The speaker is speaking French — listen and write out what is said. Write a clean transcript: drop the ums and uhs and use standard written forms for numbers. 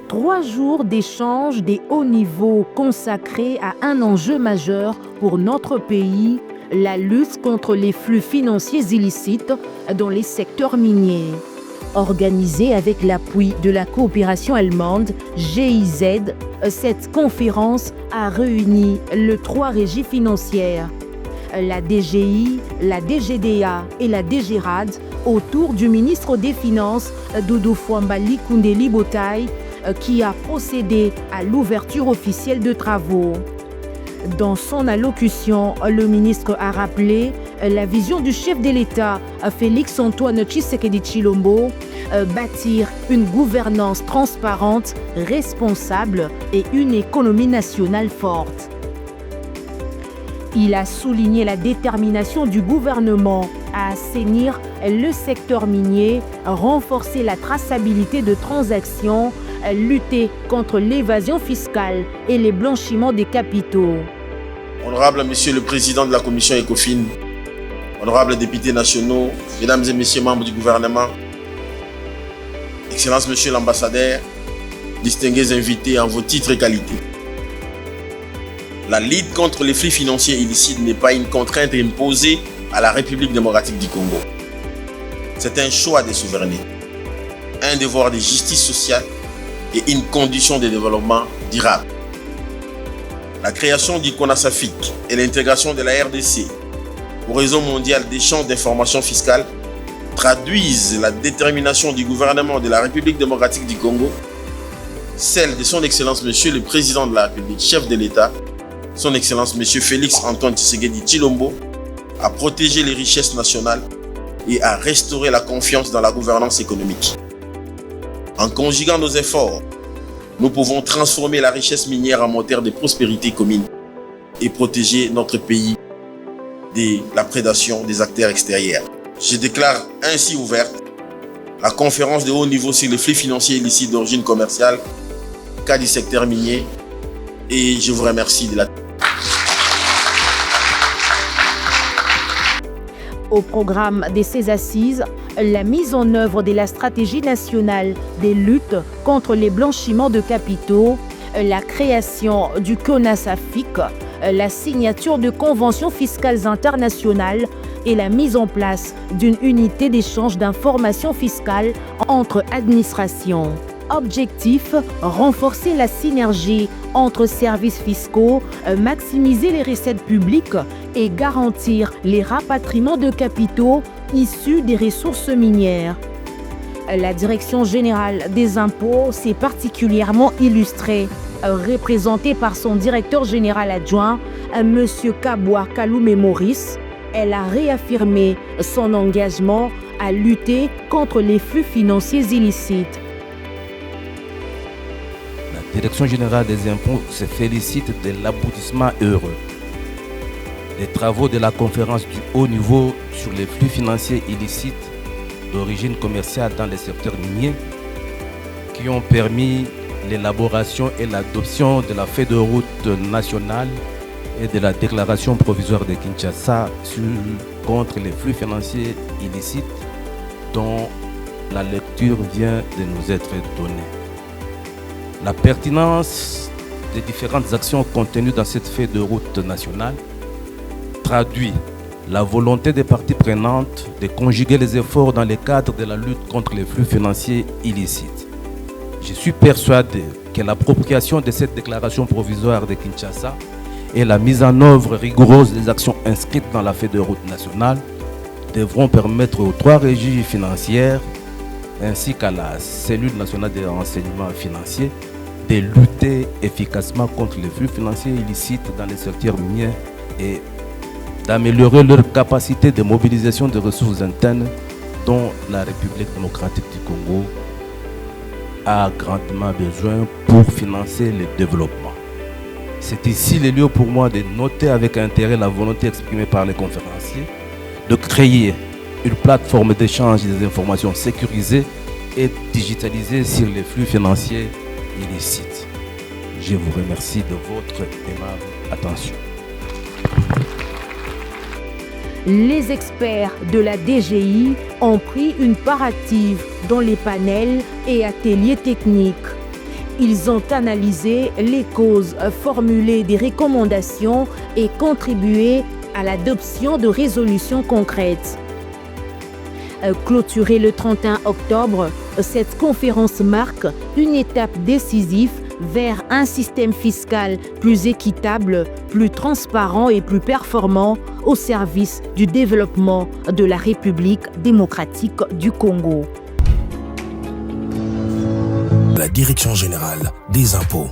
3 jours d'échanges des hauts niveaux consacrés à un enjeu majeur pour notre pays, la lutte contre les flux financiers illicites dans les secteurs miniers. Organisée avec l'appui de la coopération allemande GIZ, cette conférence a réuni les 3 régies financières, la DGI, la DGDA et la DGRAD, autour du ministre des Finances Doudou Fouambali Koundéli Botaï, qui a procédé à l'ouverture officielle de travaux. Dans son allocution, le ministre a rappelé la vision du chef de l'État, Félix Antoine Tshisekedi Tshilombo, bâtir une gouvernance transparente, responsable et une économie nationale forte. Il a souligné la détermination du gouvernement à assainir le secteur minier, renforcer la traçabilité de transactions, lutter contre l'évasion fiscale et les blanchiments des capitaux. Honorable Monsieur le Président de la Commission ECOFIN, honorables députés nationaux, Mesdames et Messieurs membres du gouvernement, Excellence Monsieur l'Ambassadeur, distingués invités en vos titres et qualités. La lutte contre les flux financiers illicites n'est pas une contrainte imposée à la République démocratique du Congo. C'est un choix de souveraineté, un devoir de justice sociale et une condition de développement durable. La création du CONASAFIC et l'intégration de la RDC au réseau mondial d'échange d'informations fiscales traduisent la détermination du gouvernement de la République démocratique du Congo, celle de son Excellence Monsieur le Président de la République, chef de l'État, son Excellence Monsieur Félix Antoine Tshisekedi Tshilombo, à protéger les richesses nationales et à restaurer la confiance dans la gouvernance économique. En conjuguant nos efforts, nous pouvons transformer la richesse minière en moteur de prospérité commune et protéger notre pays de la prédation des acteurs extérieurs. Je déclare ainsi ouverte la conférence de haut niveau sur les flux financiers illicites d'origine commerciale, cas du secteur minier, et je vous remercie de la... Au programme de ces assises, la mise en œuvre de la stratégie nationale des luttes contre les blanchiments de capitaux, la création du CONASAFIC, la signature de conventions fiscales internationales et la mise en place d'une unité d'échange d'informations fiscales entre administrations. Objectif, renforcer la synergie entre services fiscaux, maximiser les recettes publiques et garantir les rapatriements de capitaux issus des ressources minières. La Direction générale des impôts s'est particulièrement illustrée, représentée par son directeur général adjoint, M. Kabwa Kaloumé Maurice. Elle a réaffirmé son engagement à lutter contre les flux financiers illicites. La Direction générale des impôts se félicite de l'aboutissement heureux des travaux de la conférence du haut niveau sur les flux financiers illicites d'origine commerciale dans les secteurs miniers qui ont permis l'élaboration et l'adoption de la feuille de route nationale et de la déclaration provisoire de Kinshasa contre les flux financiers illicites dont la lecture vient de nous être donnée. La pertinence des différentes actions contenues dans cette feuille de route nationale traduit la volonté des parties prenantes de conjuguer les efforts dans le cadre de la lutte contre les flux financiers illicites. Je suis persuadé que l'appropriation de cette déclaration provisoire de Kinshasa et la mise en œuvre rigoureuse des actions inscrites dans la feuille de route nationale devront permettre aux 3 régies financières ainsi qu'à la cellule nationale de renseignement financier de lutter efficacement contre les flux financiers illicites dans les secteurs miniers et d'améliorer leur capacité de mobilisation des ressources internes dont la République démocratique du Congo a grandement besoin pour financer le développement. C'est ici le lieu pour moi de noter avec intérêt la volonté exprimée par les conférenciers de créer une plateforme d'échange des informations sécurisées et digitalisée sur les flux financiers illicites. Je vous remercie de votre aimable attention. Les experts de la DGI ont pris une part active dans les panels et ateliers techniques. Ils ont analysé les causes, formulé des recommandations et contribué à l'adoption de résolutions concrètes. Clôturée le 31 octobre, cette conférence marque une étape décisive vers un système fiscal plus équitable, plus transparent et plus performant au service du développement de la République démocratique du Congo. La Direction générale des impôts.